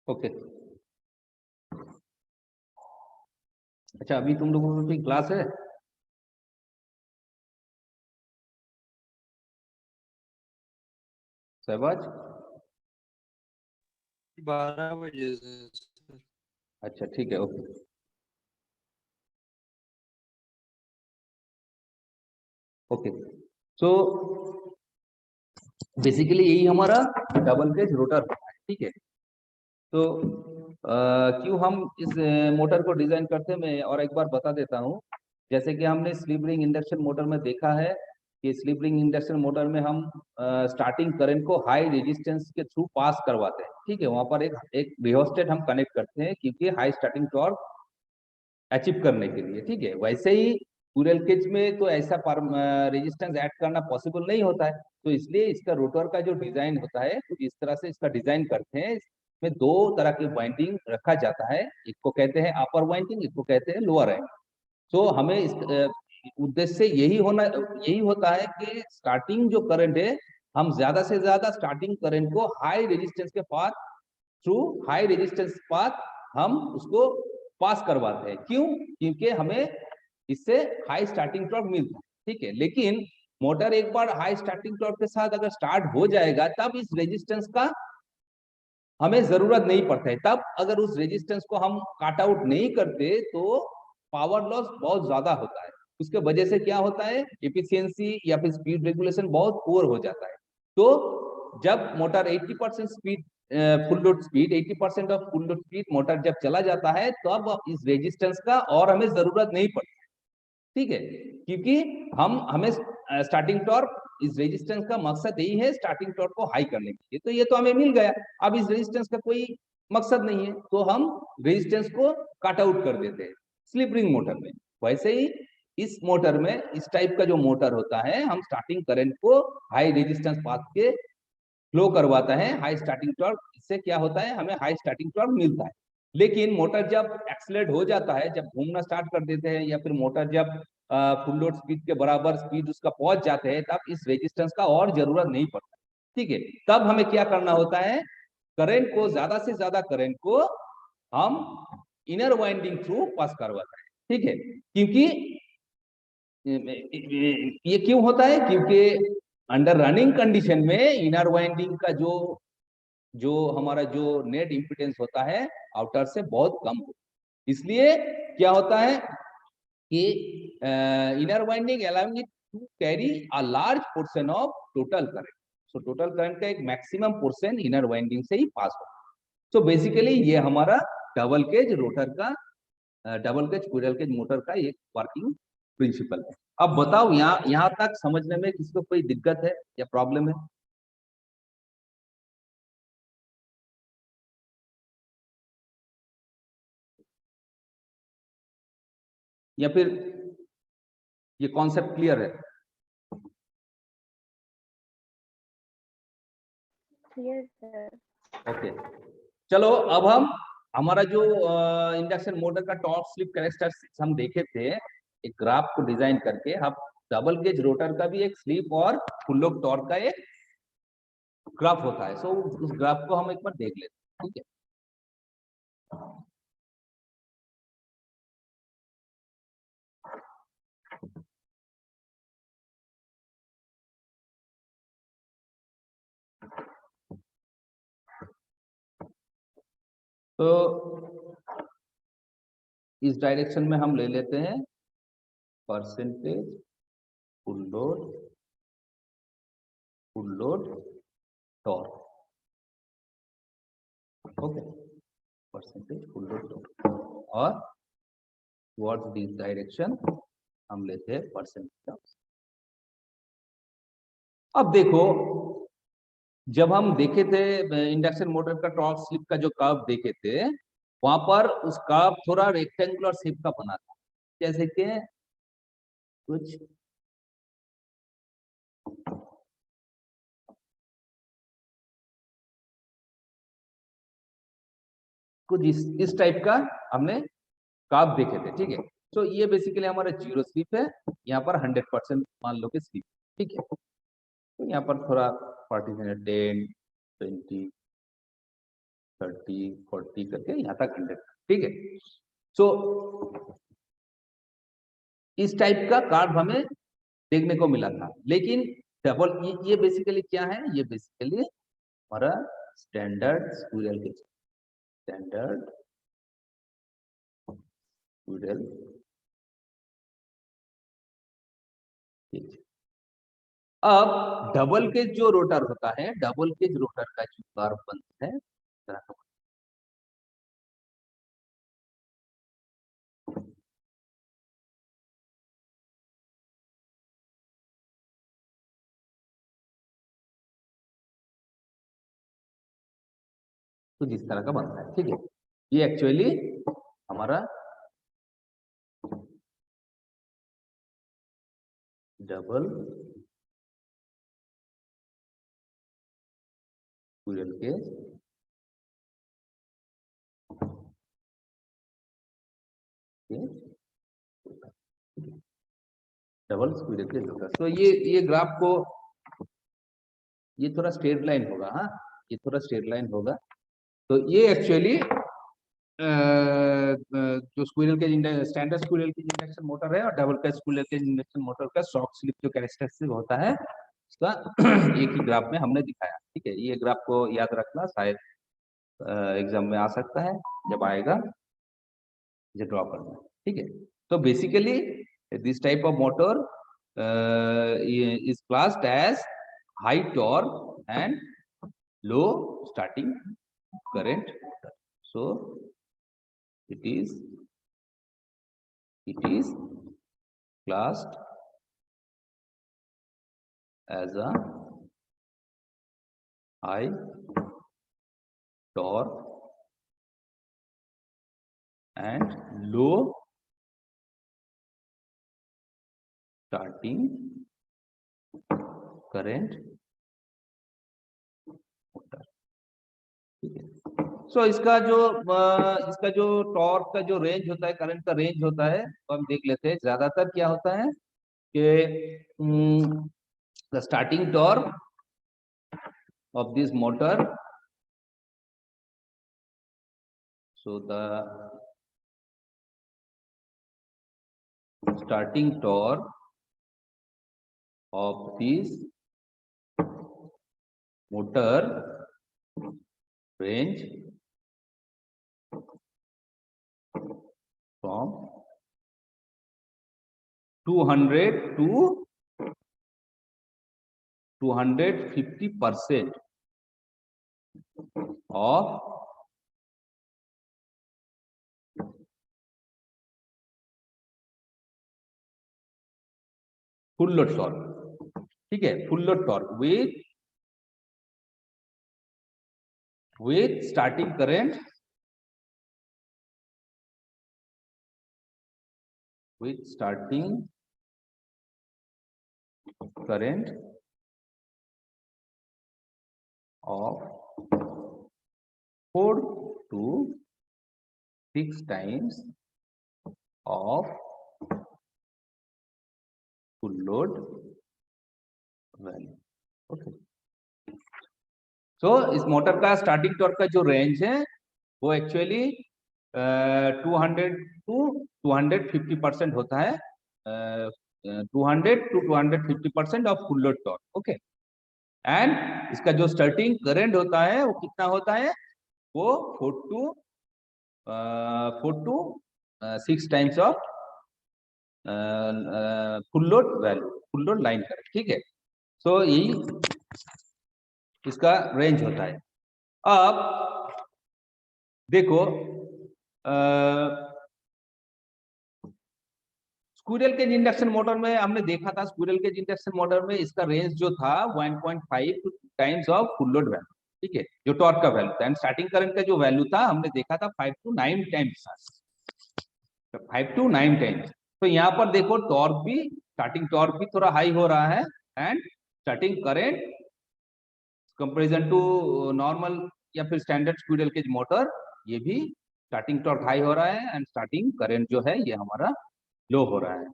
Okay. अच्छा, अभी तुम लोगों की क्लास है? सहबाज? 12 बजे से सर। अच्छा ठीक है, ओके। ओके, सो बेसिकली यही हमारा डबल फेज रोटर होता है, ठीक है। तो क्यों हम इस मोटर को डिजाइन करते हैं, मैं और एक बार बता देता हूँ। जैसे कि हमने स्लिप रिंग इंडक्शन मोटर में देखा है कि स्लिप रिंग इंडक्शन मोटर में हम स्टार्टिंग करंट को हाई रेजिस्टेंस के थ्रू पास करवाते हैं, ठीक है। वहां पर एक रियोस्टेट हम कनेक्ट करते हैं क्योंकि हाई स्टार्टिंग टॉर्क अचीव करने के लिए, ठीक है। वैसे ही पूरल केज में तो ऐसा रेजिस्टेंस ऐड करना पॉसिबल नहीं होता है, तो इसलिए इसका रोटर का जो डिजाइन होता है कुछ इस तरह से इसका डिजाइन करते हैं। इसमें दो तरह की वाइंडिंग रखा जाता है, एक को कहते हैं अपर वाइंडिंग, एक को कहते हैं लोअर वाइंडिंग। तो हमें इस उद्देश्य यही होता है कि स्टार्टिंग जो करंट है, हम ज्यादा से ज्यादा स्टार्टिंग करंट को हाई रेजिस्टेंस के पास, थ्रू हाई रेजिस्टेंस पाथ हम उसको पास करवाते हैं। क्यों? क्योंकि हमें इससे हाई स्टार्टिंग टॉर्क मिलता है, ठीक है। लेकिन मोटर एक बार हाई स्टार्टिंग टॉर्क के साथ अगर स्टार्ट हो जाएगा तब इस रेजिस्टेंस का हमें जरूरत नहीं पड़ता है। तब अगर उस रेजिस्टेंस को हम काट आउट नहीं करते तो पावर लॉस बहुत ज्यादा होता है। उसके वजह से क्या होता है, एफिशिएंसी या फिर स्पीड रेगुलेशन बहुत पुअर हो जाता है। तो जब motor 80% speed, full load speed 80% of full load speed motor जब चला जाता है तब इस रेजिस्टेंस का और हमें जरूरत नहीं पड़ती, ठीक है। क्योंकि हमें स्टार्टिंग टॉर्क, इस रेजिस्टेंस का मकसद यही है स्टार्टिंग टॉर्क को हाई करने के लिए, तो ये तो हमें मिल गया। अब इस रेजिस्टेंस का कोई मकसद नहीं है तो हम रेजिस्टेंस को कट आउट कर देते हैं स्लिप रिंग मोटर में। वैसे ही इस मोटर में, इस टाइप का जो मोटर होता है, हम स्टार्टिंग करंट को हाई रेजिस्टेंस पाथ के फ्लो करवाता है, हाई स्टार्टिंग टॉर्क। इससे क्या होता है, हमें हाई स्टार्टिंग टॉर्क मिलता है। लेकिन मोटर जब एक्सीलरेट हो जाता है, जब घूमना स्टार्ट कर देते हैं, या फिर मोटर जब फुल लोड स्पीड के बराबर स्पीड उसका पहुंच जाते हैं, तब इस रेजिस्टेंस का और जरूरत नहीं पड़ता, ठीक है। तब हमें क्या करना होता है, करंट को, ज्यादा से ज्यादा करंट को हम इनर वाइंडिंग थ्रू पास करवाते हैं, ठीक है, क्योंकि ये क्यों होता है, क्योंकि अंडर रनिंग कंडीशन में इनर वाइंडिंग का जो जो हमारा जो नेट इम्पीडेंस होता है आउटर से बहुत कम होता है। इसलिए क्या होता है कि inner winding allowing it to carry a large portion of total current. So total current का एक मैक्सिमम पोर्शन इनर वाइंडिंग से ही पास होता है। सो बेसिकली ये हमारा डबल केज रोटर का double cage squirrel cage motor का एक वर्किंग प्रिंसिपल है। अब बताओ यहाँ तक समझने में किसी को कोई दिक्कत है या प्रॉब्लम है? या फिर ये कॉन्सेप्ट क्लियर है? Clear sir. ओके, चलो अब हम हमारा जो इंडक्शन मोटर का टॉर्क स्लिप कैरेक्टरिस्टिक्स हम देखे थे एक ग्राफ को डिजाइन करके, हम डबल गेज रोटर का भी एक स्लिप और फुल लोड टॉर्क का एक ग्राफ होता है। सो उस ग्राफ को हम एक बार देख लेते हैं, ठीक है। तो इस डायरेक्शन में हम ले लेते हैं percentage full load torque, okay, percentage full load torque, और टुवर्ड्स दिस डायरेक्शन हम लेते हैं परसेंटेज। अब देखो, जब हम देखे थे इंडक्शन मोटर का टॉर्क स्लिप का जो कर्व देखे थे, वहां पर उस कर्व थोड़ा रेक्टेंगुलर शेप का बना था, जैसे कि कुछ इस टाइप का हमने कर्व देखे थे, ठीक है। तो ये बेसिकली हमारा जीरो स्लिप है, यहाँ पर 100% मान लो कि स्लिप, ठीक है। तो यहाँ पर थोड़ा पार्टीशन है 10, 20, 30, 40 करके यहाँ तक 100, ठीक है। सो इस टाइप का कर्व हमें देखने को मिला था, लेकिन डबल ये बेसिकली क्या है, ये बेसिकली हमारा standard squirrel cage, standard squirrel cage. अब डबल केज जो रोटर होता है, डबल केज रोटर का जो कर्व बनता है, तो जिस तरह का बनता है, ठीक है। ये एक्चुअली हमारा double squirrel cage double squirrel cage rotor. तो ये ग्राफ को, ये थोड़ा स्ट्रेट लाइन होगा, हाँ, ये थोड़ा स्ट्रेट लाइन होगा। तो ये एक्चुअली जो स्क्विरल के स्टैंडर्ड स्क्विरल के इंडक्शन मोटर है और डबल का स्क्विरल के इंडक्शन मोटर का शॉक स्लिप जो कैरेक्टरिस्टिक होता है उसका एक ही ग्राफ में हमने दिखाया, ठीक है। ये ग्राफ को याद रखना, शायद एग्जाम में आ सकता है, जब आएगा ये ड्रॉ करना, ठीक है। तो basically this type of motor is classed as high torque and low starting current. So it is classed as a high torque and low starting current motor, ठीक है। सो इसका जो टॉर्क का जो रेंज होता है, करंट का रेंज होता है, तो हम देख लेते हैं। ज्यादातर क्या होता है कि the starting torque of this motor, so the starting torque of this motor range from 200 to 250% of full load torque. ठीक है, full load torque with starting current of 4 to 6 times of full load value. Okay, so इस motor का starting torque का जो range है वो actually 200 to 250% होता है, 200 to 250% of full load torque. Okay, and इसका जो स्टार्टिंग करंट होता है वो कितना होता है, वो 4 to 6 times of full load value, full load line current. ठीक है, सो यही इसका रेंज होता है. अब देखो, स्क्विरल केज इंडक्शन मोटर में हमने देखा था, स्क्विरल केज इंडक्शन मोटर में इसका रेंज जो था 1.5 times of full load value. ठीक है, जो टॉर्क का वैल्यू था, एंड स्टार्टिंग करंट का जो वैल्यू था हमने देखा था 5 to 9 टाइम्स, 5 to 9 टाइम्स. तो यहाँ पर देखो टॉर्क भी, स्टार्टिंग टॉर्क भी थोड़ा हाई हो रहा है, and starting current comparison to normal या फिर स्टैंडर्ड स्क्विरल केज मोटर, ये भी स्टार्टिंग टॉर्क हाई हो रहा है एंड स्टार्टिंग करंट जो है ये हमारा लो हो रहा है.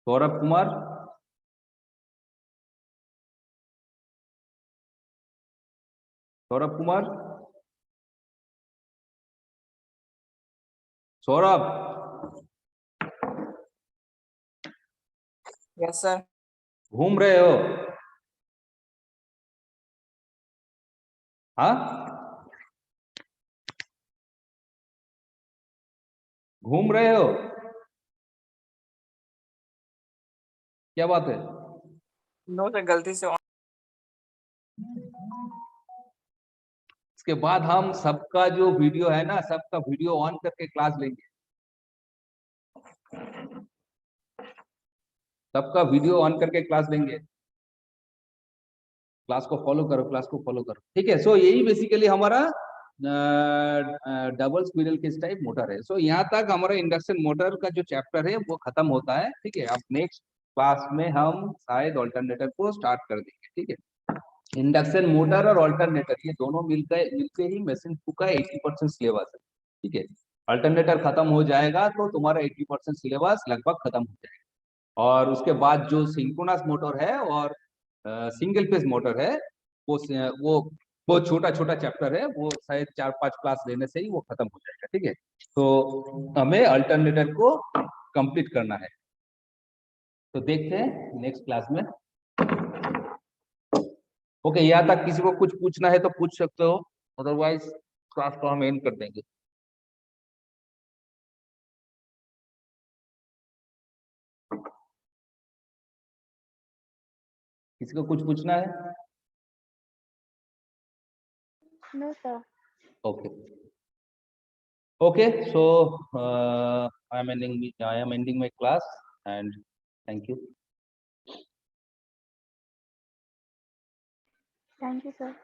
Saurabh Kumar, Saurabh, yes sir. घूम रहे हो? हाँ, घूम रहे हो? क्या बात है? नो सर, गलती से इसके बाद हम सबका जो वीडियो है ना, सबका वीडियो ऑन करके क्लास लेंगे. सबका वीडियो ऑन करके क्लास लेंगे. क्लास को फॉलो करो, क्लास को फॉलो करो. ठीक है, सो यही बेसिकली हमारा double squirrel cage type motor है. सो यहाँ तक हमारा इंडक्शन मोटर का जो चैप्टर है वो खत्म होता है. ठीक है, अब नेक्स्ट क्लास में हम शायद ऑल्टरनेटर को स्टार्ट कर देंगे. ठीक है, इंडक्शन मोटर और ऑल्टरनेटर ये दोनों मिलके ही मशीन 2 का 80% सिलेबस है. ठीक है, अल्टरनेटर खत्म हो जाएगा तो तुम्हारा 80% सिलेबस लगभग खत्म हो जाएगा. और उसके बाद जो सिंक्रोनस मोटर है और सिंगल फेज मोटर है, वो छोटा छोटा चैप्टर है, वो शायद 4-5 क्लास लेने से ही वो खत्म हो जाएगा. ठीक है, तो हमें अल्टरनेटर को कंप्लीट करना है. तो देखते हैं नेक्स्ट क्लास में. ओके, यहाँ तक किसी को कुछ पूछना है तो पूछ सकते हो, अदरवाइज क्लास को हम एंड कर देंगे. किसी को कुछ पूछना है? No, sir. Okay. Okay, so I am ending my class, and thank you. Thank you, sir.